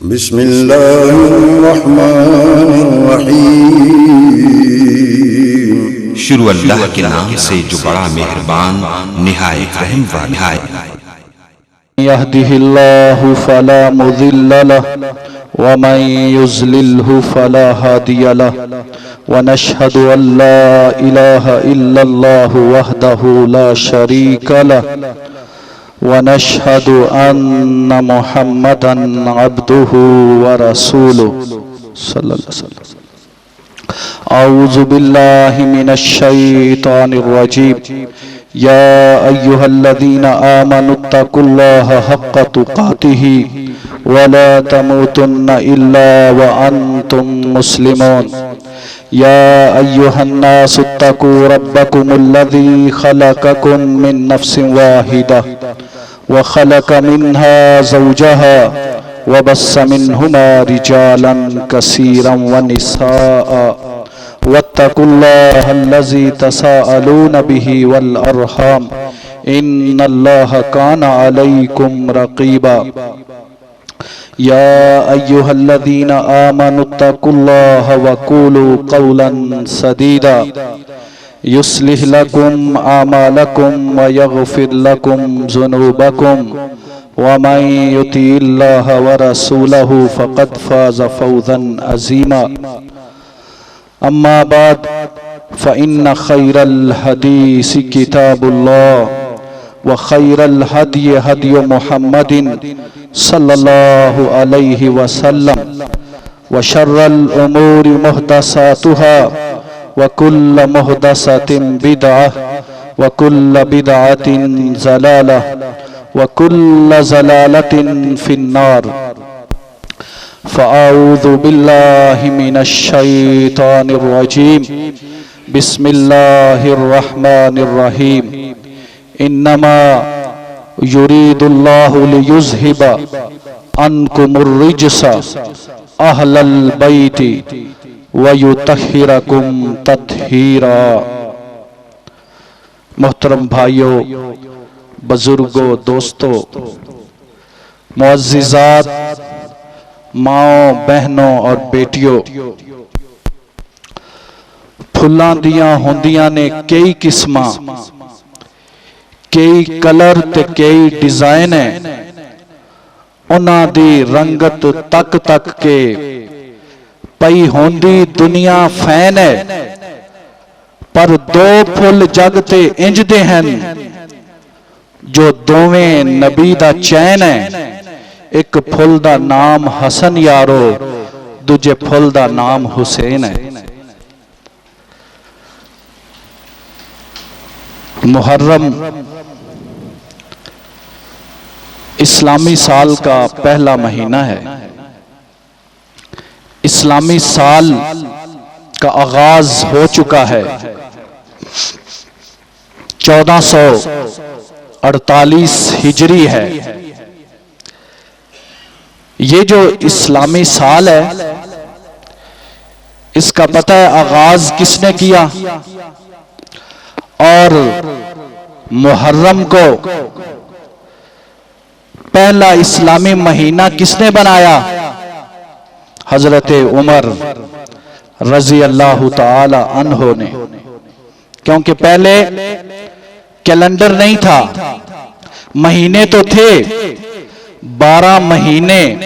बिस्मिल्लाहिर्रहमानिर्रहीम। शुरू अल्लाह के नाम से जो बड़ा मेहरबान निहायत रहम वाला है। यहदिहिल्लाहु फला मुज़िल्ल लहु व मन युज़लिल्हु फला हादिय लहु व नशहदु अल्ला इलाहा इल्लल्लाहु वहदहु ला शरीक लहु व नशहदु अन्न मुहम्मदन अब्दुहु व रसूलुहु सल्लल्लाहु अलैहि वसल्लम। औज़ु बिल्लाहि मिनश शैतानिर रजीम। या अय्युहल्लज़ीना आमनुत्तकुल्लाह हक़्क़ तुक़ातिही व ला तमूतुन्ना इल्ला व अंतुम मुस्लिमून। या अय्युहन्नासुत्तकू रब्बकुमुल्लज़ी खलक़कुम मिन नफ्सिन वाहिदा व खलक़ मिन्हा ज़ौजहा व बस्स मिन्हुमा रिजालन कसीरन व निसाअ वत्तकुल्लाहल्लज़ी तसाअलून बिही वल अर्हाम इन्नल्लाह काना अलैकुम रक़ीबा। या अय्युहल्लज़ीना आमनुत्तकुल्लाह व क़ूलू क़ौलन सदीदा युस्लिह लकुम आमालकुम व यग़फ़िर लकुम ज़ुनूबकुम व मन युतिइल्लाह व रसूलहु फ़क़द फ़ाज़ फ़ौज़न अज़ीमा। अम्मा बाद फ़इन्न खैरल हदीस किताबुल्लाह व खैरल हदी हदी मुहम्मदिन सल्लल्लाहु अलैहि वसल्लम व शर्रल उमूरि मुहदसातुहा व कुल्ल मुहदसतिन बिदअह व कुल्ल बिदअतिन ज़लालह व कुल्ल ज़लालतिन फिन्नार। फ़अऊज़ु बिल्लाहि मिनश शैतानिर रजीम। बिस्मिल्लाहिर्रहमानिर्रहीम। इन्नमा युरीदुल्लाहु लियुज़हिबा अन्कुमुर रिज्सा अहलल बैति व युतहिरकुम तत्हीरा। मोहतरम भाइयों, बुजुर्गों, दोस्तों, मुअज़्ज़िज़ात, माओ, बहनों और बेटियों, फुल्लां दियां होंदियां ने कई किस्मां, कई कलर ते कई डिजाइन है। उन्हां दी रंगत तक तक के पई होंदी दुनिया फैन है, पर दो फुल जग ते इंज दे हैं जो दोवें नबी दा चैन है। एक फुल दा नाम हसन यारो, दूजे फुल दा नाम हुसैन है। मुहर्रम इस्लामी साल का पहला महीना है। इस्लामी साल का आगाज हो चुका है। 1448 हिजरी है। ये जो इस्लामी साल है, इसका पता है आगाज किसने किया और मुहर्रम को पहला इस्लामी महीना किसने बनाया? हजरत उमर रजी अल्लाह ताला अन्हो ने। क्योंकि पहले कैलेंडर नहीं था, महीने तो थे, 12 महीने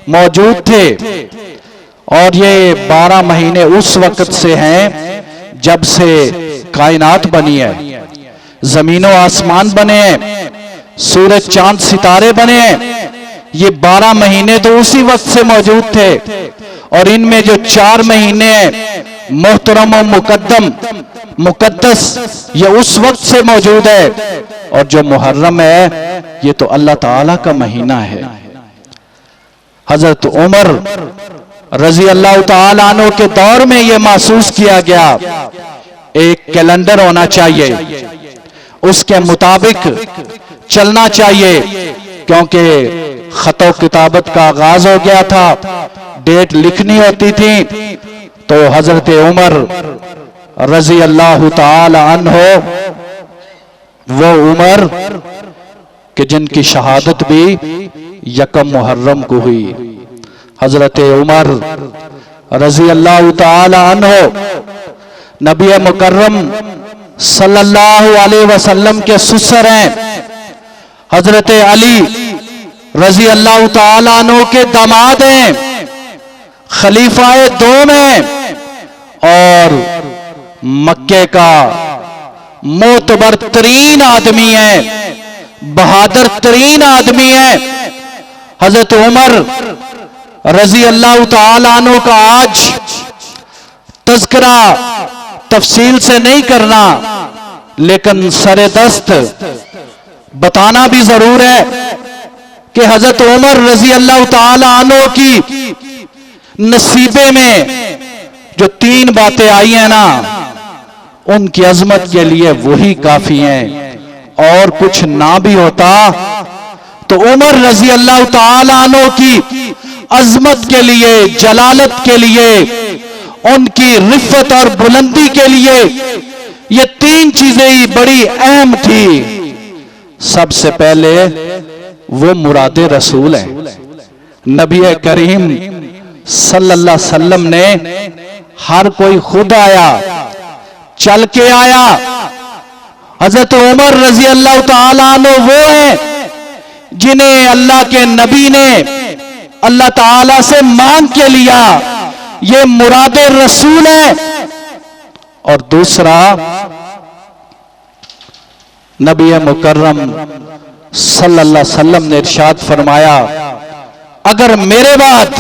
मौजूद थे। और ये 12 महीने उस वक्त से हैं जब से कायनात बनी है, जमीनों आसमान बने हैं, सूरज चांद सितारे बने हैं। ये 12 महीने तो उसी वक्त से मौजूद थे। और इनमें जो 4 महीने हैं मोहतरम और मुकद्दस, ये उस वक्त से मौजूद है। और जो मुहर्रम है ये तो अल्लाह ताला का महीना है। हजरत उमर रजी अल्लाह ताला अन्हु के दौर में ये महसूस किया गया एक कैलेंडर होना चाहिए, उसके मुताबिक चलना चाहिए। क्योंकि खतो किताबत का आगाज हो गया था, डेट लिखनी होती थी। तो हजरत उमर रजी अल्लाह ताला अन्हो वो उमर कि जिनकी शहादत भी यकम मुहर्रम को हुई। हजरत उमर रजी अल्लाह ताला अन्हो नबी मुकर्रम सल्लल्लाहु अलैहि वसल्लम के ससुर हैं। हजरत अली रजी अल्लाह ताला अन्हो के दामाद हैं, खलीफाए दोम हैं और मक्के का मोतबर तरीन आदमी है, बहादुर तरीन आदमी है। हजरत उमर रजी अल्लाह ताला अन्हु का आज तज़किरा तफसील से नहीं करना, लेकिन सरे दस्त बताना भी जरूर है कि हजरत उमर रजी अल्लाह ताला अन्हु की नसीबे में जो 3 बातें आई हैं ना, उनकी अजमत के लिए वही काफी हैं। और कुछ ना भी होता तो उमर रजी अल्लाह ताला अन्हु की अजमत के लिए, जलालत के लिए, उनकी रिफ़त और बुलंदी के लिए ये 3 चीजें ही बड़ी अहम थी। सबसे पहले वो मुरादे रसूल है। नबी करीम सल्लल्लाहु अलैहि वसल्लम ने हर कोई खुद आया, चल के आया। हजरत उमर रजी अल्लाह ताला अन्हु वो है जिन्हें अल्लाह के नबी ने अल्लाह ताला से मांग के लिया, ये मुरादे रसूल है। और दूसरा, नबी मुकर्रम सल्लल्लाहु अलैहि वसल्लम ने इरशाद फरमाया, अगर मेरे बाद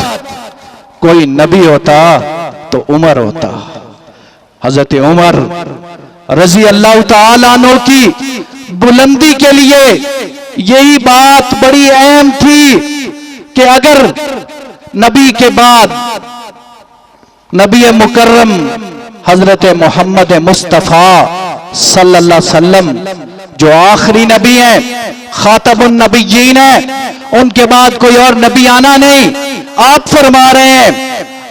कोई नबी होता तो उमर होता। हजरत उमर रजी अल्लाह ताला अन्हु की बुलंदी के लिए यही बात बड़ी अहम थी कि अगर नबी के बाद नबी मुकर्रम हजरत मोहम्मद मुस्तफ़ा सल्लल्लाहु अलैहि वसल्लम जो आखिरी नबी हैं, खातमुन नबिय्यीन हैं, उनके बाद कोई और नबी आना नहीं। आप फरमा रहे हैं,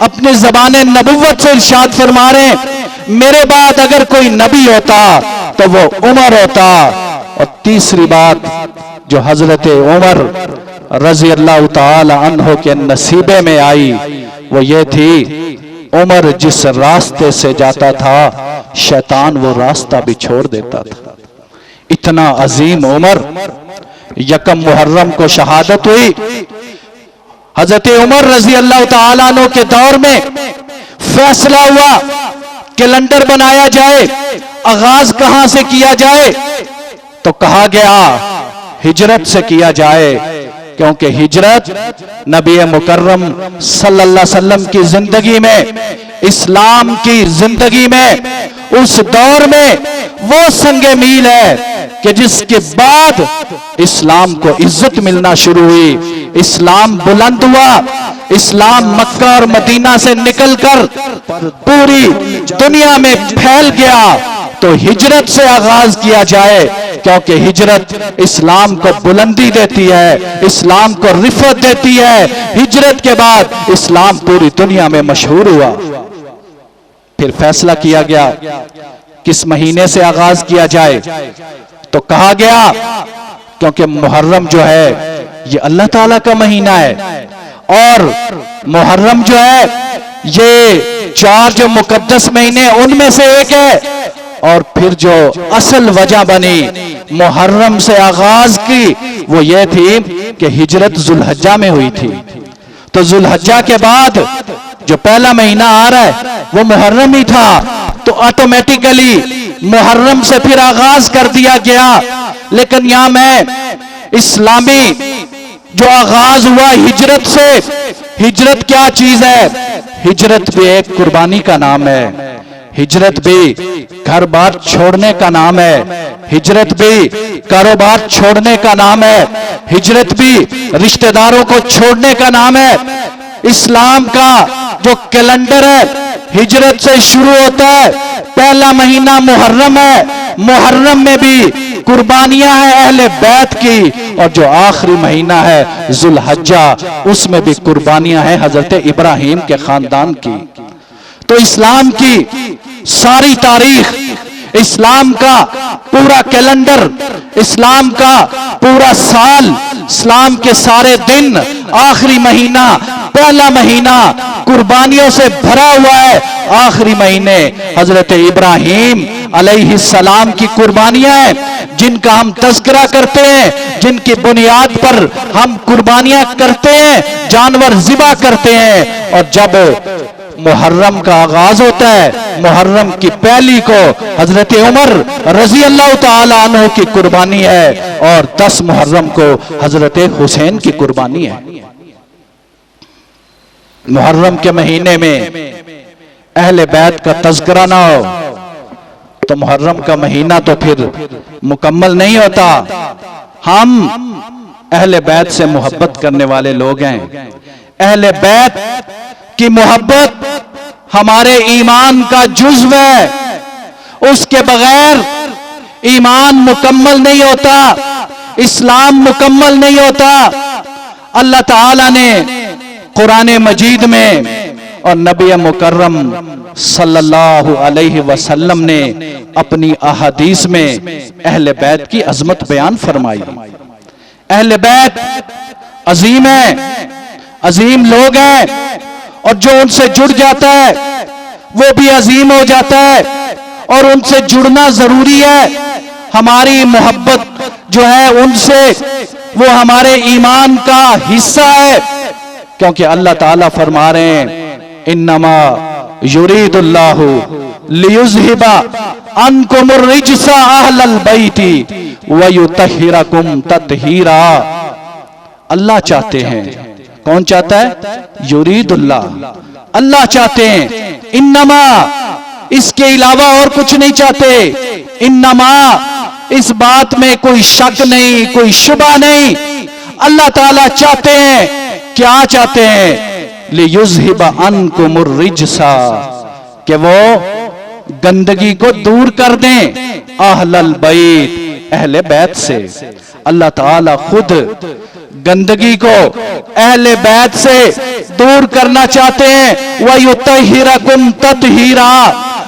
अपने ज़बाने नबुव्वत से इरशाद फरमा रहे हैं, मेरे बाद अगर कोई नबी होता तो वो उमर होता। और तीसरी बात जो हजरत उमर रजी अल्लाह ताला अन्हु के नसीबे में आई वो ये थी, उमर जिस रास्ते से जाता था शैतान वो रास्ता भी छोड़ देता था। इतना अजीम उमर। यकम मुहर्रम को शहादत हुई। हजरत उमर रजी अल्लाह ताला अन्हु के दौर में फैसला हुआ कैलेंडर बनाया जाए, आगाज कहां से किया जाए? तो कहा गया हिजरत से किया जाए, क्योंकि हिजरत नबी मुकर्रम सल्लल्लाहु अलैहि वसल्लम की जिंदगी में, इस्लाम की जिंदगी में, उस दौर में वो संगे मील है कि जिसके बाद इस्लाम को इज्जत मिलना शुरू हुई, इस्लाम बुलंद हुआ, इस्लाम मक्का और मदीना से निकलकर पूरी दुनिया में फैल गया। तो हिजरत से आगाज किया जाए, क्योंकि हिजरत इस्लाम को बुलंदी देती है, इस्लाम को रिफत देती है। हिजरत के बाद इस्लाम पूरी दुनिया में मशहूर हुआ। फिर फैसला किया गया किस महीने से आगाज किया जाए, तो कहा गया क्योंकि मुहर्रम जो है ये अल्लाह ताला का महीना है, और मुहर्रम जो है ये 4 जो मुकद्दस महीने उनमें से एक है। और फिर जो असल वजह बनी मुहर्रम से आगाज की वो ये थी कि हिजरत जुल्हज्जा में हुई थी। तो जुल्हज्जा के बाद जो पहला महीना आ रहा है वो मुहर्रम ही था, तो ऑटोमेटिकली मुहर्रम से फिर आगाज कर दिया गया। लेकिन यहां मैं इस्लामी जो आगाज हुआ हिजरत से, हिजरत क्या चीज है? हिजरत भी एक कुर्बानी का नाम है, हिजरत भी घर बार छोड़ने का नाम है, हिजरत भी कारोबार छोड़ने का नाम है, हिजरत भी रिश्तेदारों को छोड़ने का नाम है। इस्लाम का जो कैलेंडर है हिजरत से शुरू होता है। पहला महीना मुहर्रम है, मुहर्रम में भी कुर्बानियां हैं अहले बैत की, और जो आखिरी महीना है जुल्हज्जा उसमें भी कुर्बानियां हैं हजरत इब्राहिम के खानदान की। तो इस्लाम की सारी तारीख, इस्लाम का पूरा कैलेंडर, इस्लाम का पूरा साल, इस्लाम के सारे दिन, आखिरी महीना, पहला महीना कुर्बानियों से भरा हुआ है। आखिरी महीने हजरत इब्राहीम अलैहिस्सलाम की कुर्बानियां हैं, जिनका हम तज़किरा करते हैं, जिनकी बुनियाद पर हम कुर्बानियां करते हैं, जानवर ज़िबा करते हैं। और जब मुहर्रम का आगाज होता है, मुहर्रम की पहली को हजरत उमर रजी अल्लाह ताला अन्हु की कुर्बानी है और 10 मुहर्रम को हजरत हुसैन की कुर्बानी है। मुहर्रम के महीने में अहले बैत का तज़किरा ना हो तो मुहर्रम का महीना तो फिर मुकम्मल नहीं होता। हम अहले बैत से मोहब्बत करने वाले लोग हैं। अहले बैत की मोहब्बत हमारे ईमान का जुज़्व है। उसके बगैर ईमान मुकम्मल नहीं होता, इस्लाम मुकम्मल नहीं होता। अल्लाह ताला ने कुरान मजीद में और नबी मुकर्रम सल्लल्लाहु अलैहि वसल्लम ने अपनी अहादीस में अहले बैत की अजमत बयान फरमाई। अहले बैत अजीम है, अजीम लोग हैं और जो उनसे जुड़ जाता है वो भी अजीम हो जाता है और उनसे जुड़ना जरूरी है। हमारी मोहब्बत जो है उनसे वो हमारे ईमान का हिस्सा है, क्योंकि अल्लाह ताला फरमा रहे हैं इन्नमा युरीदुल्लाहु लियुज़हिबा अन्कुमुर रिज्सा अहलल बैति व युतहिरकुम तत्हीरा। अल्लाह चाहते हैं, कौन चाहता है? युरीदुल्लाह, अल्लाह चाहते हैं। इन्नमा, इसके अलावा और कुछ नहीं चाहते। इन्नमा, इस बात में कोई शक नहीं, कोई शुबा नहीं। अल्लाह ताला चाहते हैं, क्या चाहते हैं? लियुज़हिबा अन्कुमुर रिज्सा, कि वो गंदगी को दूर कर दें अहलल बैत, अहले बैत से। अल्लाह ताला खुद गंदगी को अहले बैत से दूर करना चाहते हैं। व युतहिरकुम तत्हीरा,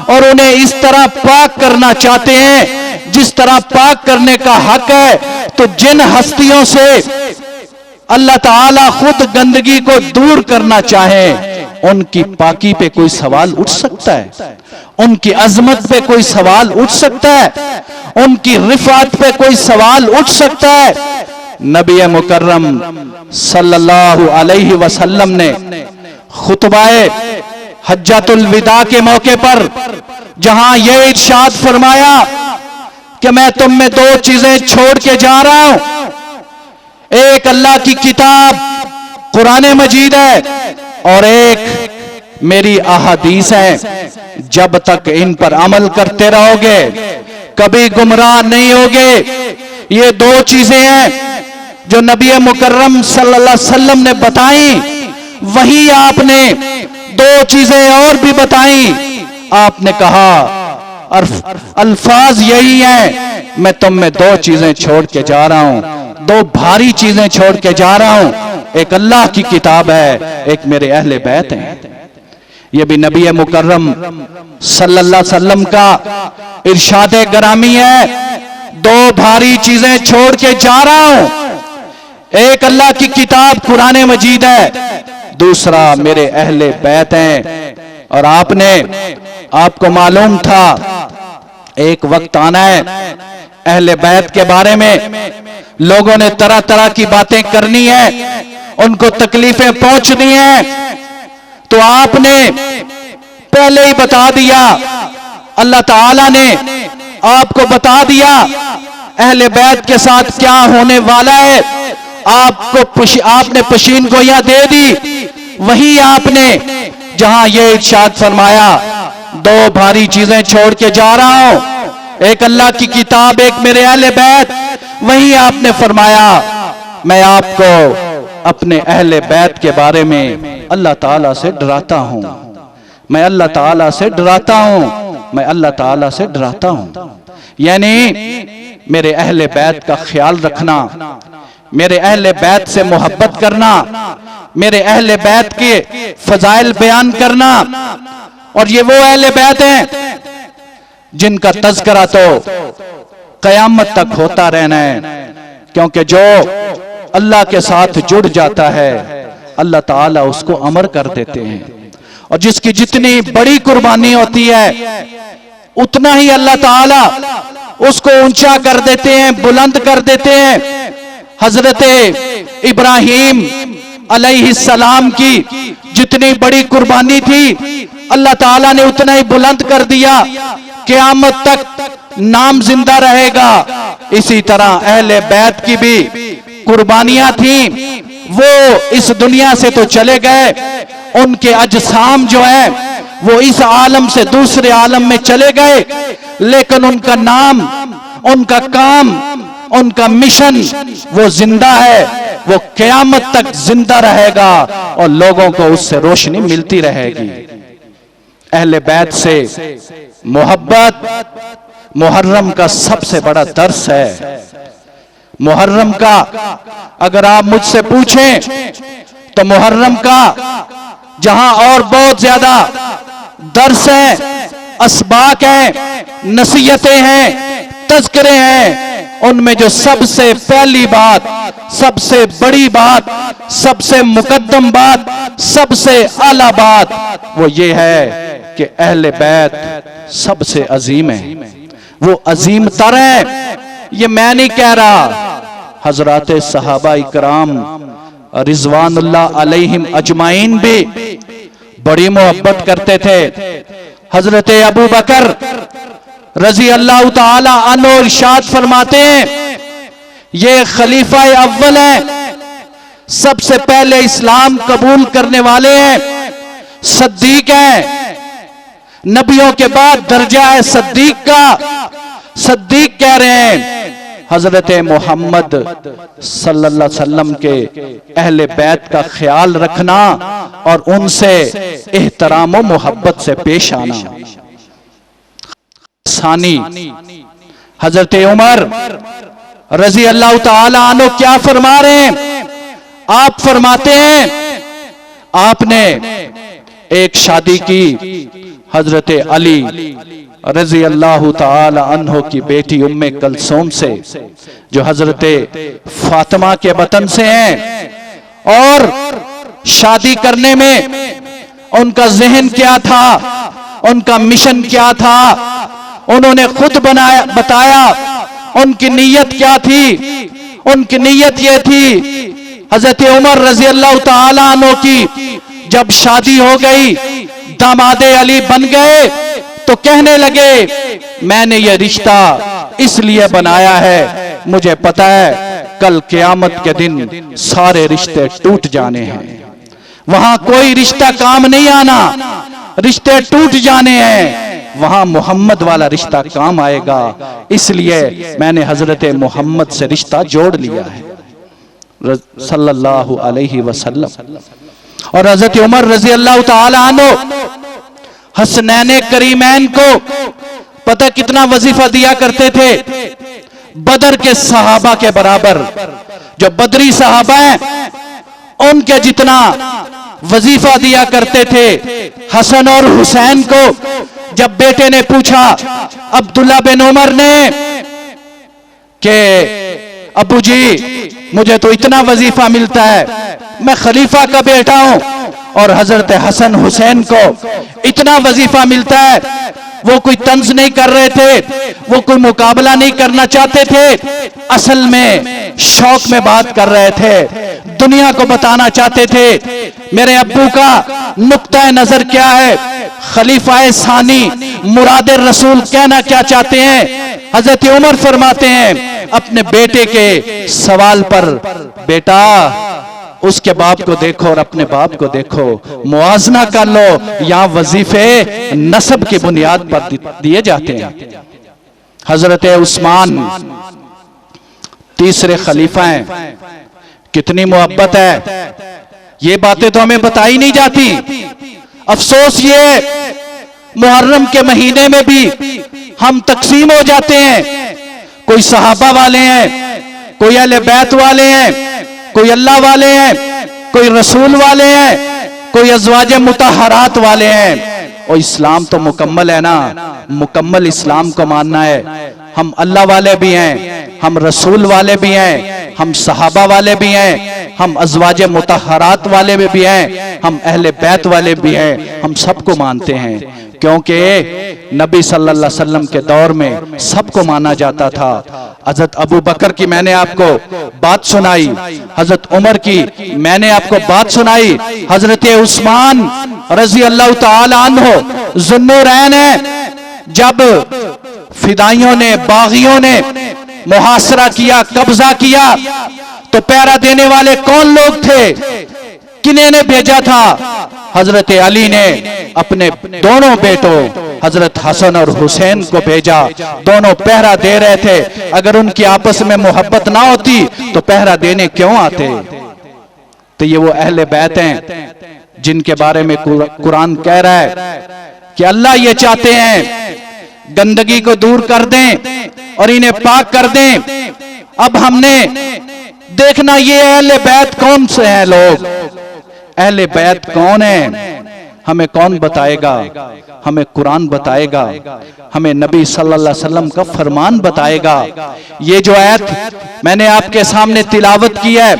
और उन्हें इस तरह पाक करना चाहते हैं जिस तरह पाक करने का हक है। तो जिन हस्तियों से अल्लाह ताला खुद गंदगी को दूर करना चाहे, उनकी पाकी पे कोई सवाल उठ सकता है? उनकी अजमत पे कोई सवाल उठ सकता है? उनकी रिफात पे कोई सवाल उठ सकता है? नबी मुकर्रम सल्लल्लाहु अलैहि वसल्लम ने खुतबाए हज्जतुल विदा के मौके पर जहां यह इरशाद फरमाया कि मैं तुम में 2 चीजें छोड़ के जा रहा हूं, एक अल्लाह की किताब कुरान मजीद है और एक मेरी अहादीस है। जब तक इन पर अमल करते रहोगे कभी गुमराह नहीं होगे। ये 2 चीजें हैं जो नबी मुकर्रम सल्लल्लाहु अलैहि वसल्लम ने बताई। वही आपने 2 चीजें और भी बताई। आपने कहा अल्फाज यही है, मैं तुम में 2 चीजें छोड़ के जा रहा हूं, 2 भारी चीजें छोड़ के जा रहा हूं। एक अल्लाह की किताब है, एक मेरे अहले बैत हैं। ये भी नबी मुकर्रम सल्लल्लाहु अलैहि वसल्लम का इरशाद गरामी है। 2 भारी चीजें छोड़ के जा रहा हूं, एक अल्लाह की किताब कुरान मजीद है, दूसरा मेरे अहले बैत हैं। और आपको मालूम था एक वक्त आना है अहले बैत के बारे में लोगों ने तरह तरह की बातें करनी है, उनको तकलीफें पहुंचनी है। तो आपने पहले ही बता दिया, अल्लाह ताला ने आपको बता दिया अहले बैत के साथ क्या होने वाला है। आपने पशीन गोइयां दे दी। वही आपने जहां ये इरशाद फरमाया 2 भारी चीजें छोड़ के जा रहा हूं, एक अल्लाह की किताब, एक मेरे अहले बैत। वही आपने फरमाया मैं आपको अपने अहले बैत के बारे में अल्लाह ताला से डराता हूं, मैं अल्लाह ताला से डराता हूं, मैं अल्लाह ताला से डराता हूं। यानी मेरे अहले बैत का ख्याल रखना, मेरे अहले बैत से मोहब्बत करना, मेरे अहले बैत के फजाइल बयान करना। और ये वो अहले बैत हैं जिनका तज़किरा तो कयामत तक होता रहना है, क्योंकि जो अल्लाह के साथ जुड़ जाता है अल्लाह ताला उसको अमर कर देते हैं, और जिसकी जितनी बड़ी कुर्बानी होती है उतना ही अल्लाह ताला उसको ऊंचा कर देते हैं, बुलंद कर देते हैं। हजरत इब्राहिम अलैहिस्सलाम की जितनी बड़ी कुर्बानी थी अल्लाह ताला ने उतना ही बुलंद कर दिया, क़यामत तक नाम जिंदा रहेगा। इसी तरह अहले बैत की भी कुर्बानियां थी, वो इस दुनिया से तो चले गए, उनके अजसाम जो है वो इस आलम से दूसरे आलम में चले गए, लेकिन उनका नाम, उनका काम, उनका मिशन वो जिंदा है, वो क़यामत तक जिंदा रहेगा और लोगों को उससे रोशनी मिलती रहेगी। अहले बैत से मोहब्बत मुहर्रम का सबसे बड़ा दर्स है। मुहर्रम का अगर आप मुझसे पूछें तो मुहर्रम का जहां और बहुत ज्यादा दर्स है, असबाक है, नसीहतें हैं, तज़किरे हैं, उनमें जो सबसे पहली बात, सबसे बड़ी बात, सबसे मुकद्दम बात, सबसे आला बात वो ये है कि अहले बैत सबसे अजीम है, वो अजीम तर है। ये मैं नहीं कह रहा, हजरात सहाबा इकराम रिजवानुल्लाह अलैहिम अजमाइन भी बड़ी मोहब्बत करते थे। हजरत अबू बकर रजी अल्लाह ताला अन्हु इरशाद फरमाते हैं, ये खलीफा अव्वल है, सबसे पहले इस्लाम कबूल करने वाले हैं, सद्दीक है, नबियों के बाद दर्जा है सद्दीक का। सद्दीक कह रहे हैं हजरत मोहम्मद सल्लल्लाहु अलैहि वसल्लम के अहले बैत का ख्याल रखना और उनसे एहतराम और मोहब्बत से पेश आना। सानी हजरत उमर रजी अल्लाह ताला अन्हु क्या फरमा रहे हैं? आप फरमाते हैं आपने एक शादी की हजरत अली रजी अल्लाह ताला अन्हु की बेटी उम्मे कलसूम से, जो हजरत फातिमा के वतन से हैं, और शादी करने में उनका जहन क्या था, उनका मिशन क्या था, उन्होंने खुद बताया उनकी नीयत क्या थी। उनकी नीयत यह थी, हजरत उमर रजी अल्लाह ताला अन्हु की जब शादी हो गई, दामादे अली बन गए, तो कहने लगे मैंने ये रिश्ता इसलिए बनाया है, मुझे पता है कल क़यामत के दिन सारे रिश्ते टूट जाने हैं, वहां कोई रिश्ता काम नहीं आना, रिश्ते टूट जाने हैं, वहां मोहम्मद वाला रिश्ता काम आएगा, इसलिए मैंने हजरत मोहम्मद से रिश्ता जोड़ लिया है सल्लल्लाहु अलैहि वसल्लम। और हजरत उमर रजी अल्लाह ताला अन्हु हसनैन करीमैन को पता कितना वजीफा दिया करते थे? बदर के सहाबा के बराबर, जो बदरी सहाबा हैं उनके जितना वजीफा दिया करते थे। हसन और हुसैन को जब बेटे ने पूछा अब्दुल्ला बिन उमर ने कि अबू जी मुझे तो इतना वजीफा मिलता है, मैं खलीफा का बेटा हूं, और हजरत हसन हुसैन को इतना वजीफा मिलता है, वो कोई तंज नहीं कर रहे थे, वो कोई मुकाबला नहीं करना चाहते थे, असल में शौक में बात कर रहे थे, दुनिया को बताना चाहते थे मेरे अब्बू का नुक्ता नजर क्या है, खलीफाए सानी मुरादे रसूल कहना क्या चाहते हैं। हजरत उमर फरमाते हैं अपने बेटे के सवाल पर, बेटा उसके बाप को देखो और अपने बाप को देखो, मुआजना कर लो, यहां वजीफे नस्ब की बुनियाद पर दिए जाते हैं। हजरत उस्मान तीसरे खलीफा हैं, कितनी मोहब्बत है, ये बातें तो हमें बताई नहीं जाती। अफसोस ये मुहर्रम के महीने में भी हम तकसीम हो जाते हैं, कोई सहाबा वाले हैं, कोई अहले बैत वाले हैं, कोई अल्लाह वाले हैं, कोई रसूल वाले हैं, कोई अज़वाज मुतहरात वाले हैं। और इस्लाम तो मुकम्मल है ना, मुकम्मल इस्लाम को मानना है। हम अल्लाह वाले भी हैं, हम रसूल वाले भी हैं, हम सहाबा वाले भी हैं, हम अज़वाजे मुतहरात वाले भी हैं, हम अहले बैत वाले भी हैं, हम सबको मानते हैं। क्योंकि नबी सल्लल्लाहु अलैहि वसल्लम के दौर में सबको माना जाता था। हजरत अबू बकर की मैंने आपको बात सुनाई, हजरत उमर की मैंने आपको बात सुनाई, हजरत उस्मान रजी अल्लाह तआला अन्हु ज़ुन्नुरैन है, जब फिदाइयों ने, बागियों ने मुहासरा किया, कब्जा किया, तो पहरा देने वाले कौन लोग थे, किन्हीं ने भेजा था? हजरत अली ने अपने दोनों बेटों हजरत हसन और हुसैन को भेजा। दोनों पहरा दे रहे थे, अगर उनकी आपस में मोहब्बत ना होती तो पहरा देने क्यों आते? तो ये वो अहले बैत हैं जिनके बारे में कुरान कह रहा है कि अल्लाह ये चाहते हैं गंदगी को दूर कर दें और इन्हें पाक कर दें। अब हमने देखना ये अहले बैत कौन से हैं लोग, अहले बैत कौन है, हमें कौन बताएगा? हमें कुरान बताएगा, हमें नबी सल्लल्लाहु अलैहि वसल्लम का फरमान बताएगा। ये जो आयत मैंने आपके सामने तिलावत की है,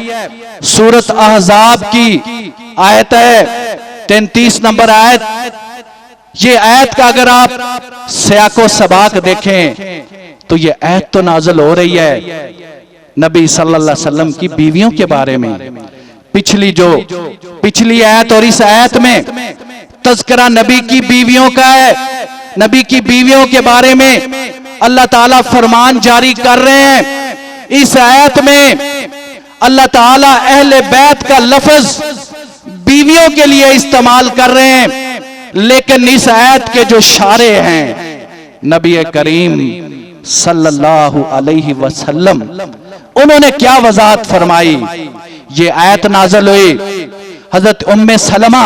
सूरत अहज़ाब की आयत है, 33 नंबर आयत। ये आयत का अगर आप सियाको सबाक देखें तो ये आयत तो नाज़िल हो रही है नबी सल्लल्लाहु अलैहि वसल्लम की बीवियों के बारे में। पिछली आयत और इस आयत में तज़किरा नबी की बीवियों का है। नबी की बीवियों के बारे में अल्लाह ताला फरमान जारी कर रहे हैं। इस आयत में अल्लाह ताला अहले बैत का लफ्ज बीवियों के लिए इस्तेमाल कर रहे हैं, लेकिन इस आयत के जो शारे हैं नबी करीम सल्लल्लाहु अलैहि वसल्लम, उन्होंने क्या वजाहत फरमाई? ये आयत नाज़िल हुई हजरत उम्मे सलमा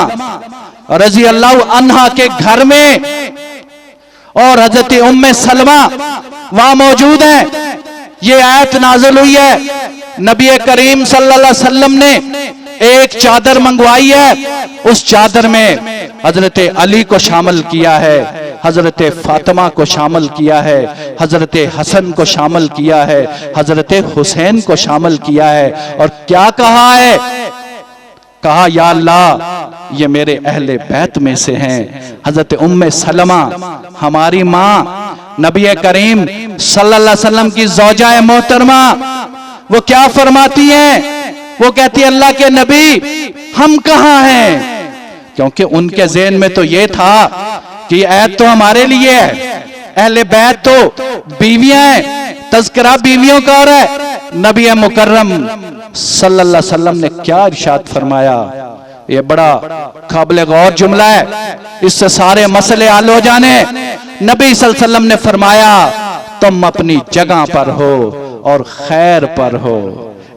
रजी अल्लाह अन्हा के घर में, और हजरत उम्मे सलमा वहां मौजूद है। ये आयत नाज़िल हुई है, नबी करीम सल्लल्लाहु अलैहि वसल्लम ने एक चादर मंगवाई है, उस चादर में हजरत अली को शामिल किया है, हजरत फातिमा को शामिल किया है, हजरत हसन को शामिल किया है, हजरत हुसैन को शामिल किया है। और क्या कहा है? कहा या अल्लाह ये मेरे अहले बैत में से हैं। हजरत उम्मे सलमा हमारी माँ नबी करीम सल्लल्लाहु अलैहि वसल्लम की ज़ौजा मोहतरमा, वो क्या फरमाती हैं? वो कहती है अल्लाह के नबी हम कहाँ हैं? क्योंकि उनके ज़हन में तो ये था कि आयत तो हमारे लिए है, अहले बैत तो बीवियां हैं, तज़किरा बीवियों का हो रहा है। नबी मुकर्रम सल्लल्लाहु अलैहि वसल्लम ने क्या इरशाद फरमाया? ये बड़ा काबिल गौर जुमला है, इससे सारे मसले हल हो जाने। नबी सल्लल्लाहु अलैहि वसल्लम ने फरमाया तुम अपनी जगह पर हो और खैर पर हो।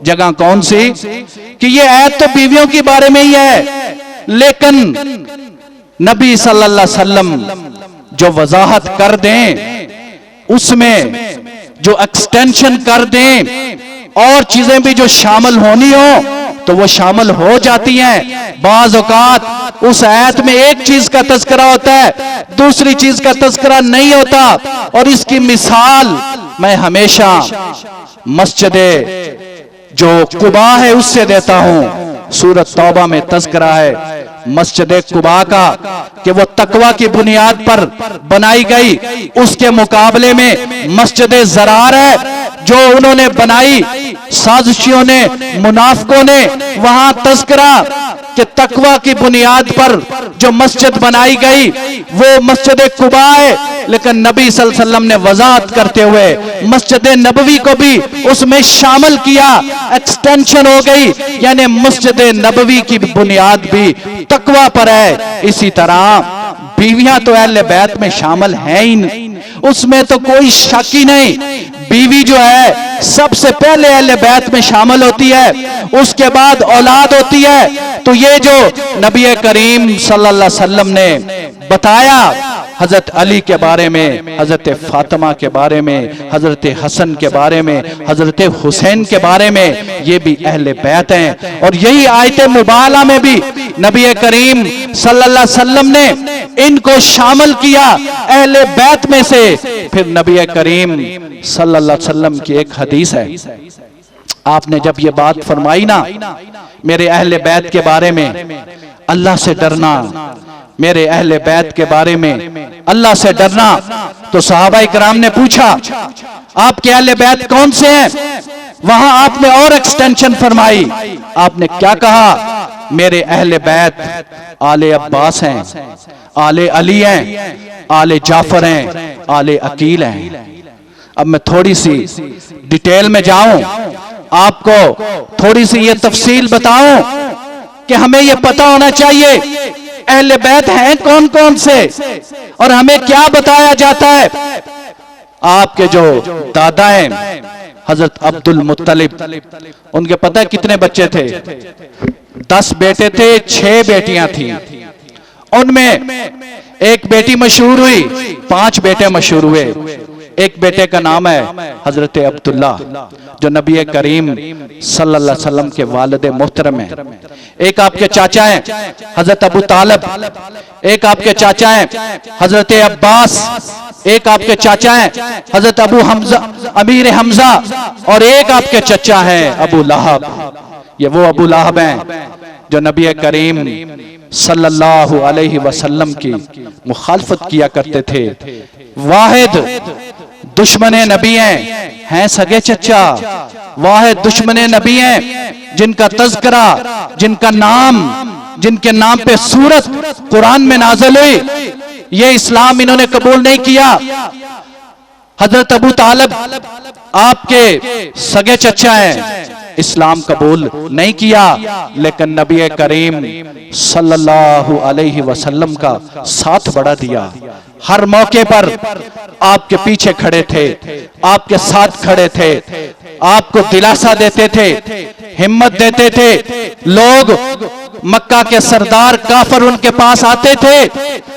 जगह कौन सी? कि ये आयत तो बीवियों के बारे में ही है, लेकिन नबी सल्लल्लाहु अलैहि वसल्लम जो वजाहत कर दें, उसमें जो एक्सटेंशन कर दें और चीजें भी जो शामिल होनी हो तो वो शामिल हो जाती हैं। बाज़ औक़ात उस आयत में एक चीज का तज़किरा होता है, दूसरी चीज का तज़किरा नहीं होता। और इसकी मिसाल मैं हमेशा मस्जिदे जो कुबा है उससे देता हूं। सूरत तौबा में तज़किरा है मस्जिद कुबा का कि वो तकवा की बुनियाद पर बनाई गई, उसके मुकाबले में मस्जिद ज़रार है जो उन्होंने बनाई साजिशियों ने, मुनाफिकों ने। वहां तज़किरा कि तकवा की बुनियाद पर जो मस्जिद बनाई गई वो मस्जिद कुबा है, लेकिन नबी सल्लल्लाहु अलैहि वसल्लम ने वजाहत करते हुए मस्जिद नबवी को भी उसमें शामिल किया, एक्सटेंशन हो गई, यानी मस्जिद नबवी की बुनियाद भी तकवा पर है। इसी तरह बीवियां तो अहले बैत में शामिल हैं ही नहीं, उसमें तो कोई शक ही नहीं। बीवी जो है सबसे पहले अहले बैत में शामिल होती है, उसके बाद औलाद होती है। तो ये जो नबी करीम सल्लल्लाहु अलैहि वसल्लम ने बताया हजरत अली के बारे में, हजरत फातिमा के बारे में, हजरत हसन के बारे में, हजरत हुसैन के बारे में, ये भी अहले बैत हैं। और यही आयत मुबाला में भी नबी करीम सल्लल्लाहु अलैहि वसल्लम ने इनको शामिल किया अहले बैत में से। फिर नबी करीम सल्लल्लाहु अलैहि वसल्लम की एक हदीस है, आपने जब ये बात फरमाई ना मेरे अहले बैत के बारे में अल्लाह से डरना, मेरे अहले बैत के बारे में अल्लाह से डरना, तो सहाबा इकराम ने पूछा आपके अहले बैत कौन से हैं? वहां आपने और एक्सटेंशन फरमाई, आपने क्या कहा? मेरे अहले बैत आले अब्बास हैं, आले अली हैं, आले जाफर हैं, आले अकील हैं। अब मैं थोड़ी सी डिटेल में जाऊं, आपको थोड़ी सी ये तफसील बताऊं कि हमें ये पता होना चाहिए अहले बैत हैं कौन कौन से और हमें क्या बताया जाता है। आपके जो दादा हैं हजरत अब्दुल मुत्तलिब, उनके पता है कितने बच्चे थे? 10 बेटे थे, 6 बेटियां थी। उनमें एक बेटी मशहूर हुई, 5 बेटे मशहूर हुए। एक बेटे का नाम है हजरत अब्दुल्ला जो नबी करीम सल्लल्लाहु अलैहि वसल्लम के वालिद मोहतरम हैं। एक आपके चाचा हैं हजरत अबू तालिब, एक आपके चाचा हैं हजरत अब्बास, एक आपके चाचा हैं हजरत अबू हमजा अमीर हमजा, और एक आपके चचा हैं अबू लहब। ये वो अबू लहब हैं जो नबी करीम सल्लल्लाहु अलैहि वसल्लम की मुखालफत किया करते थे। वाहिद दुश्मने नबी हैं सगे चचा, वाहिद दुश्मने नबी हैं जिनका तज़किरा, जिनका नाम, जिनके नाम पे सूरत कुरान में नाज़िल हुई, ये इस्लाम इन्होंने कबूल नहीं किया। हजरत अबू तालिब आपके सगे चचा हैं, इस्लाम कबूल नहीं किया, लेकिन नबी करीम सल्लल्लाहु अलैहि वसल्लम का साथ बढ़ा दिया। हर मौके पर आपके पीछे खड़े थे, आपके साथ खड़े थे, आपको दिलासा देते थे, हिम्मत देते थे। लोग मक्का के सरदार काफिर उनके पास आते थे,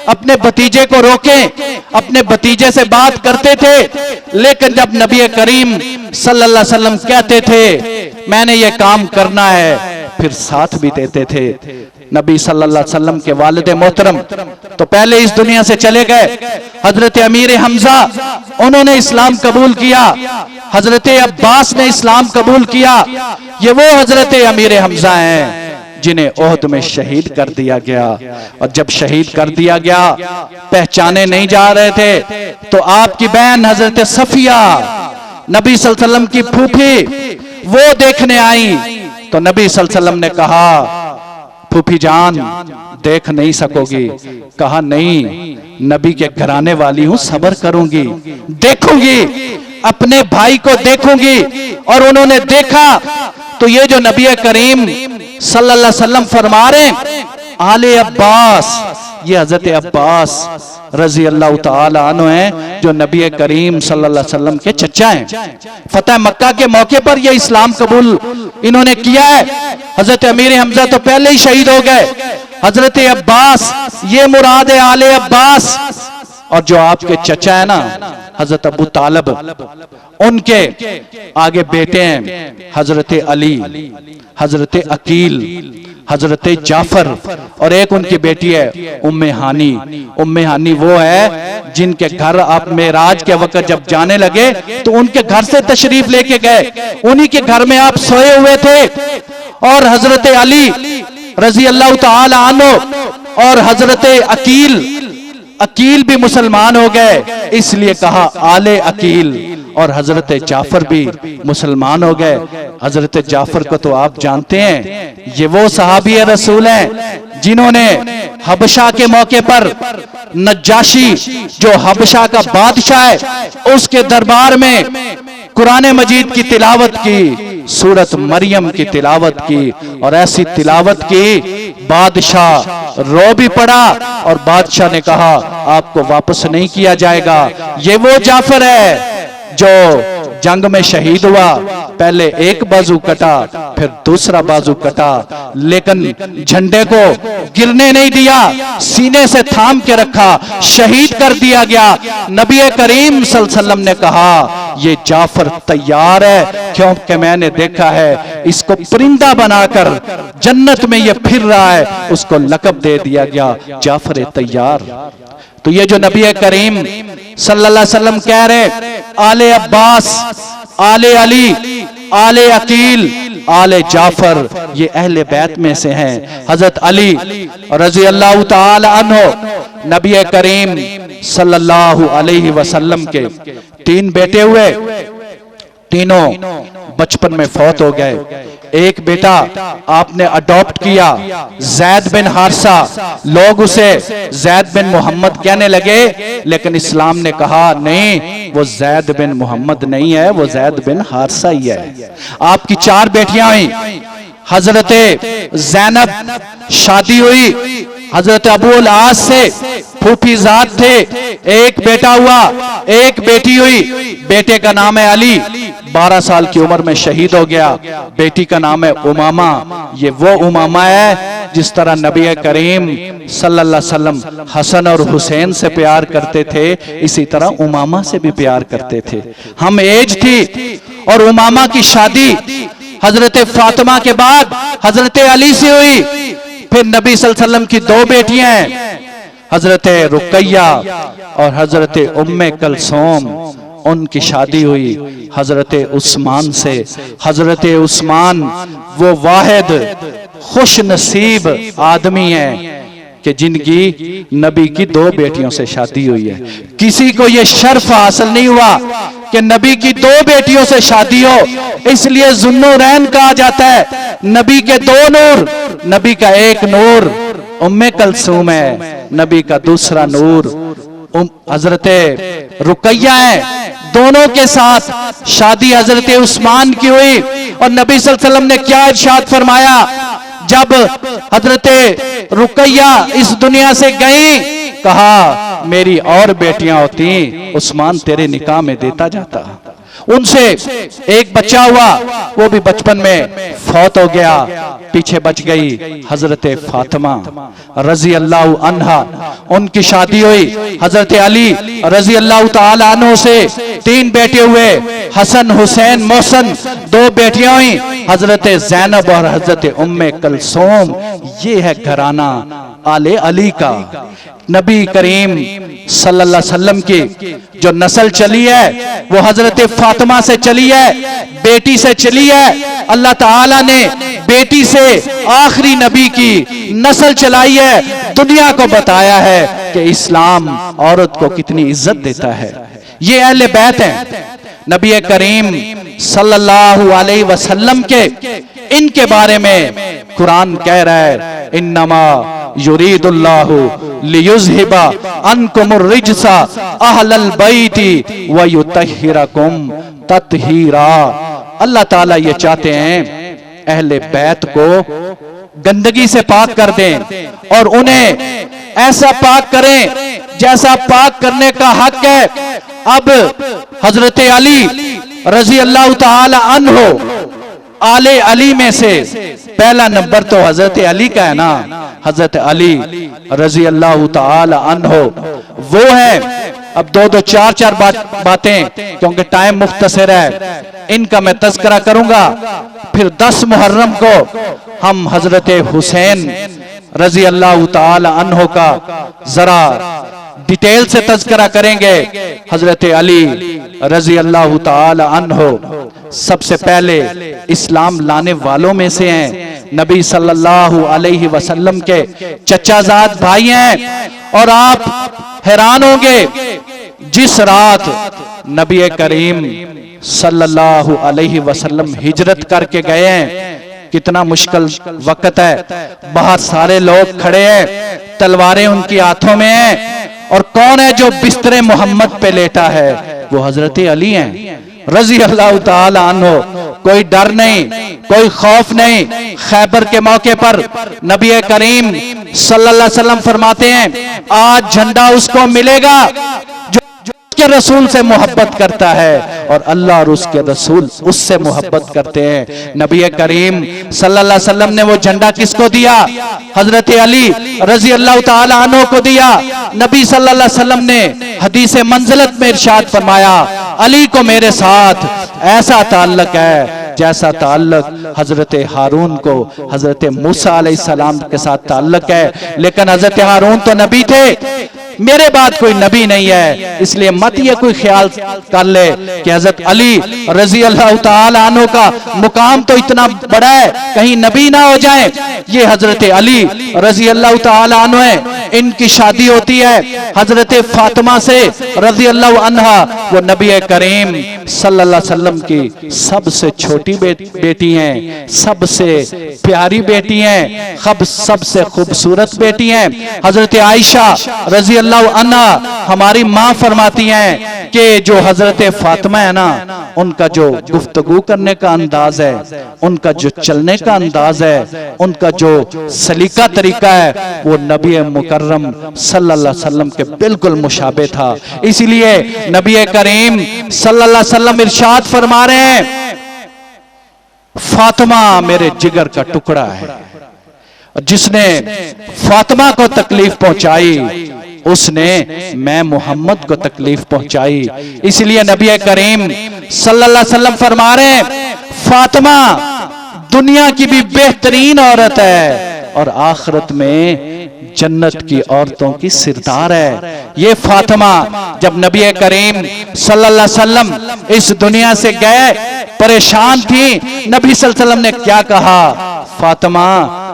अपने भतीजे को रोके, अपने भतीजे से बात करते थे, लेकिन जब नबी करीम सल्लल्लाहु अलैहि वसल्लम कहते थे मैंने ये काम करना है, फिर साथ भी देते थे। नबी सल्लल्लाहु अलैहि वसल्लम के वालिद मोहतरम तो पहले इस दुनिया से चले गए, हजरत अमीर हमजा उन्होंने इस्लाम कबूल किया, हजरत अब्बास ने इस्लाम कबूल किया। ये वो हजरत अमीर हमजा हैं जिन्हें ओहद में शहीद कर दिया गया, और जब शहीद कर दिया गया पहचाने नहीं जा रहे थे, तो आपकी बहन हजरत सफिया नबी सल्लल्लाहु अलैहि वसल्लम की फूफी वो देखने आई, तो नबी सल्लल्लाहु अलैहि वसल्लम ने कहा फूफी जान देख नहीं सकोगी? कहा नहीं, नबी के घराने वाली हूं, सब्र करूंगी, देखूंगी, अपने भाई को देखूंगी। और उन्होंने देखा तो ये जो नबी करीम सल्लल्लाहु अलैहि वसल्लम फरमा रहे आले अब्बास, ये हजरत अब्बास रजी अल्लाह तआला अन्हु हैं जो नबी करीम सल्लल्लाहु अलैहि वसल्लम के चचा हैं। फतह मक्का के मौके पर ये इस्लाम कबूल इन्होंने किया है। हजरत अमीर हमजा तो पहले ही शहीद हो गए, हजरत अब्बास ये मुराद है आले अब्बास। और जो आपके चचा है ना हजरत अबू तालिब, उनके आगे बेटे हैं हजरत अली, हजरत अकील, हजरत जाफर, और एक उनकी बेटी है उम्मे हानी। उम्मे हानी वो है जिनके घर आप मेराज के वक्त जब जाने लगे तो उनके घर से तशरीफ लेके गए, उन्हीं के घर में आप सोए हुए थे। और हजरत अली रजी अल्लाह तआला अन्हु और हजरत अकील भी मुसलमान हो गए, इसलिए कहा आले अकील। और हजरत जाफर भी मुसलमान हो गए। हजरत जाफर को तो आप जानते हैं, ये वो सहाबी रसूल हैं जिन्होंने हबशा के मौके पर नज्जाशी जो हबशा का बादशाह है उसके दरबार में कुरान मजीद की तिलावत की, सूरत मरियम की तिलावत की, और ऐसी तिलावत की बादशाह रो भी पड़ा और बादशाह ने कहा आपको वापस नहीं किया जाएगा। ये वो जाफर है जो जंग में शहीद हुआ, पहले एक बाजू कटा फिर दूसरा बाजू कटा, लेकिन झंडे को गिरने नहीं दिया, सीने से थाम के रखा, शहीद कर दिया गया। नबी करीम सल्लल्लाहु अलैहि वसल्लम ने कहा ये जाफर तैयार है, क्योंकि मैंने देखा है इसको परिंदा बनाकर जन्नत में ये फिर रहा है, उसको लक़ब दे दिया गया जाफर तैयार। तो ये जो नबी करीम सल्लल्लाहु अलैहि वसल्लम कह रहे आले अब्बास, आले अली, आले अकील, आले जाफर, ये अहले बैत में से हैं। हजरत अली रजी अल्लाह ताला अन्हो नबी करीम सल्लल्लाहु अलैहि वसल्लम के 3 बेटे हुए, तीनों बचपन में फौत हो गए। एक बेटा आपने अडॉप्ट किया, जैद बिन हारिसा, लोग उसे जैद बिन मोहम्मद कहने लगे, लेकिन इस्लाम ने कहा नहीं, वो जैद बिन मोहम्मद नहीं है, वो जैद बिन हारिसा ही है। आपकी 4 बेटियां हुई। हजरत ज़ैनब शादी हुई हजरत अबूल आस से, फूफीजाद थे। एक बेटा हुआ, एक बेटी हुई। बेटे का नाम है अली, 12 साल की उम्र में शहीद हो गया। बेटी का नाम है उमामा। ये वो उमामा है जिस तरह नबी करीम सल्लल्लाहु अलैहि वसल्लम हसन और हुसैन से प्यार करते थे, इसी तरह उमामा से भी प्यार करते थे। हम एज थी और उमामा की शादी हजरत फातिमा के बाद हजरत अली से हुई। फिर नबी सल्लल्लाहु अलैहि वसल्लम की 2 बेटियां हैं, हजरत रुकैया और हजरत उम्मे कलसूम, उनकी शादी हुई हजरत उस्मान से। हजरत उस्मान वो वाहिद खुश नसीब आदमी है कि जिनकी नबी की 2 बेटियों से शादी हुई है। किसी को यह शर्फ हासिल नहीं हुआ कि नबी की 2 बेटियों से शादी हो, इसलिए जुन्नूरैन कहा जाता है। नबी के 2 नूर, नबी का एक नूर उम्मे कलसूम है, नबी का दूसरा नूर हजरत रुकैया है। दोनों के साथ शादी हजरत उस्मान की हुई और नबी सल्लल्लाहु अलैहि वसल्लम ने क्या इरशाद फरमाया, जब हजरत रुकैया इस दुनिया से गई, कहा मेरी और बेटियां होती उस्मान तेरे निकाह में देता जाता। उनसे एक बच्चा हुआ, वो भी बचपन में फौत हो गया। पीछे बच गई हजरत फातिमा रजी अल्लाह अन्हा, उनकी शादी हुई हजरत अली रजी अल्लाह ताला अन्हो से। 3 बेटे हुए, हसन हुसैन मोहसन। 2 बेटियां हुई, हजरत ज़ैनब और हजरत उम्मे कलसूम। ये है घराना आले अली का। नबी करीम सल्लल्लाहु अलैहि वसल्लम की जो नस्ल चली है वो हजरत फातिमा से चली है, बेटी से चली है। अल्लाह ताला ने बेटी से आखिरी नबी की नस्ल चलाई है, दुनिया को बताया है कि इस्लाम औरत को कितनी इज्जत देता है। ये अहले बैत हैं। नबी करीम सल्लल्लाहु अलैहि वसल्लम के इनके बारे में कुरान कह रहा है, इन्नमा युरीदुल्लाहु लियुज़हिबा अन्कुमुर रिज्सा अहलल बैति व युतहिरकुम तत्हीरा। अल्लाह ताला ये चाहते हैं अहले बैत को गंदगी से पाक कर दें और उन्हें ऐसा पाक करें जैसा पाक करने का हक है। अब हजरत अली रजी अल्लाह ताला अन्हो, आले अली में से पहला नंबर तो हजरत अली का है ना। हजरत अली रजी अल्लाह ताला अन्हो वो है। अब 2-2 4-4 बातें, क्योंकि टाइम मुख्तसर है, इनका मैं तज़किरा करूंगा। फिर 10 मुहर्रम को हम हजरत हुसैन रजी अल्लाह ताला अन्हो का जरा डिटेल से तज़किरा करेंगे। हजरत अली रजी अल्लाह ताला अन्हो सबसे पहले इस्लाम लाने वालों में से हैं। नबी सल्लल्लाहु अलैहि वसल्लम के चचाजाद भाई हैं। और आप हैरान होंगे, जिस रात नबी करीम सल्लल्लाहु अलैहि वसल्लम हिजरत करके गए हैं, कितना मुश्किल वक्त है, बाहर सारे लोग खड़े हैं, तलवारें उनकी हाथों में हैं, और कौन है जो बिस्तरे मोहम्मद पे लेटा है, वो हजरत अली हैं रजी अल्लाह ताला अन्हो। कोई डर नहीं, कोई खौफ नहीं। खैबर के मौके पर नबी करीम सल्लल्लाहु अलैहि वसल्लम फरमाते हैं, आज झंडा उसको मिलेगा जो उसके रसूल से मोहब्बत करता है, और अल्लाह और उसके रसूल उससे मोहब्बत करते हैं। नबी करीम सल्लल्लाहु अलैहि वसल्लम ने वो झंडा किसको दिया? हजरत अली रजी अल्लाह ताला अन्हो को दिया। नबी सल्लल्लाहु अलैहि वसल्लम ने हदीस मंजिलत में इरशाद फरमाया, अली को मेरे साथ ऐसा ताल्लुक है जैसा ताल्लुक हजरत हारून को हजरत मूसा अलैहिस्सलाम के साथ ताल्लुक है। लेकिन हजरत हारून तो नबी थे, मेरे बाद कोई नबी नहीं है, इसलिए मत ये कोई ख्याल कर ले कि हजरत अली रजी अल्लाह ताला अन्हु का मुकाम तो इतना बड़ा है कहीं नबी ना हो जाए। ये हजरत अली रजी अल्लाह ताला अन्हु है, इनकी शादी होती है हजरत फातिमा से रजी अल्लाह अन्हा। वो नबी करीम सल्लल्लाहु अलैहि वसल्लम की सबसे छोटी बेटी हैं, सबसे प्यारी बेटी हैं, सबसे खूबसूरत बेटी हैं। हजरत आयशा रजी अल्लाह अन्हा हमारी माँ फरमाती हैं कि जो हजरत फातिमा है ना, उनका जो गुफ्तगू करने का अंदाज है, उनका जो चलने का अंदाज है, उनका जो सलीका तरीका है, वो नबी मुकर्रम सल्लल्लाहु अलैहि वसल्लम के बिल्कुल मुशाबे था। इसीलिए नबी करीम सल्लल्लाहु अलैहि वसल्लम इरशाद फरमा रहे हैं, फातिमा मेरे जिगर का टुकड़ा है, जिसने फातिमा को तकलीफ पहुंचाई उसने मैं मोहम्मद को तकलीफ पहुंचाई। इसलिए नबी करीम सल्लल्लाहु अलैहि वसल्लम फरमा रहे हैं, फातिमा दुनिया की भी बेहतरीन औरत है और आखिरत में जन्नत की औरतों की सिरदार है। ये फातिमा जब नबी करीम सल्लल्लाहु अलैहि वसल्लम इस दुनिया से गए, परेशान थी, नबी सल्लल्लाहु अलैहि वसल्लम ने क्या कहा, फातिमा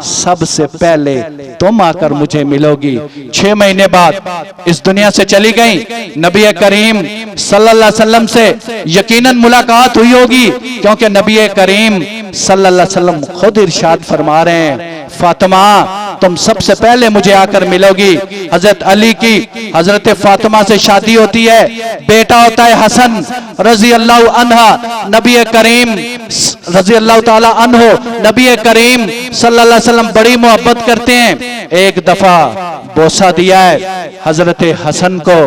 सबसे पहले तुम आकर मुझे मिलोगी। 6 महीने बाद इस दुनिया से चली गई। नबी करीम सल्लल्लाहु अलैहि वसल्लम से यकीनन मुलाकात हुई होगी, क्योंकि नबी करीम सल्लल्लाहु अलैहि वसल्लम खुद इरशाद फरमा रहे हैं, फातिमा तुम सबसे पहले मुझे आकर मिलोगी। हजरत अली की हजरत फातिमा से शादी होती है, बेटा होता है हसन रजी अल्लाह अन्हा। नबी करीम रजी अल्लाह ताला अन्हो नबी करीम सल्लल्लाहु अलैहि वसल्लम बड़ी मोहब्बत करते हैं। एक दफा बोसा दिया है हजरत हसन को,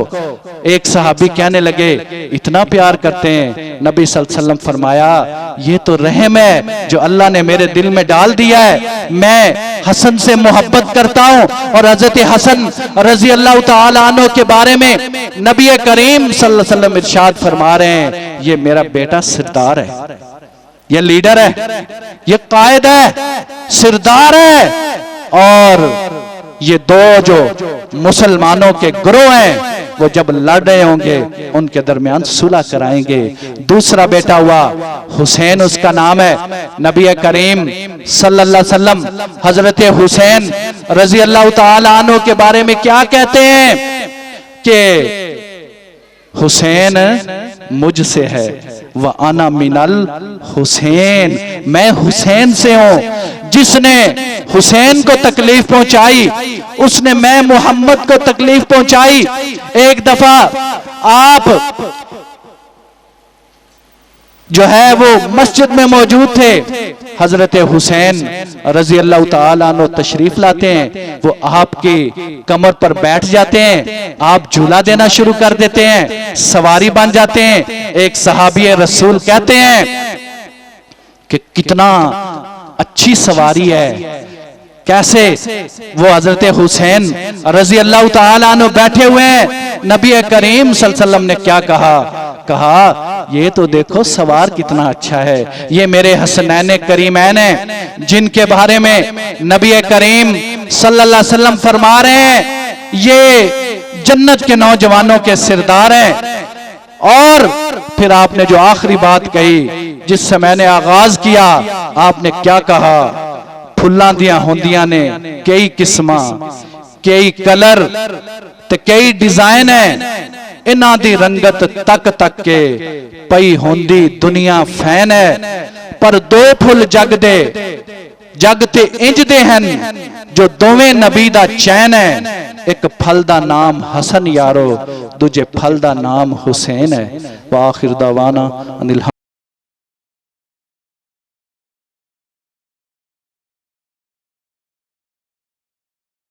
एक सहाबी कहने लगे इतना प्यार करते हैं। नबी सल्लल्लाहु अलैहि वसल्लम फरमाया, ये तो रहम है जो अल्लाह ने मेरे दिल में डाल दिया है, मैं हसन से मोहब्बत करता हूं। और हजरत हसन रजी अल्लाह ताला अन्हु के बारे में नबी करीम सल्लल्लाहु अलैहि वसल्लम इरशाद फरमा रहे हैं, ये मेरा बेटा सिरदार है, ये लीडर है, ये कायद है, सिरदार है। और ये दो जो मुसलमानों के ग्रोह हैं वो जब लड़ रहे होंगे उनके दरमियान सुलह कराएंगे। दूसरा बेटा हुआ हुसैन, उसका नाम है। नबी करीम सल्लल्लाहु अलैहि वसल्लम हजरत हुसैन रजी अल्लाह ताला अन्हु के बारे में क्या कहते हैं कि हुसैन मुझसे है, व आना मिनल हुसैन, मैं हुसैन से हूं। जिसने हुसैन को तकलीफ पहुंचाई उसने मैं मोहम्मद को तकलीफ पहुंचाई। एक दफा आप जो है वो मस्जिद में मौजूद थे, हजरत हुसैन रजी अल्लाह ताला अन्हु तशरीफ लाते हैं, वो आपकी कमर पर बैठ जाते हैं, आप झूला देना शुरू कर देते हैं, सवारी बन जाते हैं। एक सहाबी रसूल कहते हैं कि कितना अच्छी सवारी है, कैसे वो हजरत हुसैन रजी अल्लाह ताला अन्हु बैठे हुए हैं। नबी करीम सल्लल्लाहु अलैहि वसल्लम ने क्या कहा, ये तो देखो सवार कितना अच्छा है, ये मेरे हसनैन करीमैन हैं, जिनके बारे में नबी करीम सल्लल्लाहु अलैहि वसल्लम फरमा रहे हैं ये जन्नत के नौजवानों के सिरदार हैं। और फिर आपने जो आखिरी बात कही जिससे मैंने आगाज किया, आपने क्या कहा, फुल्लां दियां होंदियां ने कई किस्मां, कई कलर ते कई डिजाइन है, इन्हां दी रंगत तक तक के पई होंदी दुनिया फैन है। पर दो फुल जग दे जग ते इंज दे हन जो दोवें नबी दा चैन है। एक फल दा नाम हसन यारो, दूजे फल दा नाम हुसैन है। व आखिर दावाना अनिल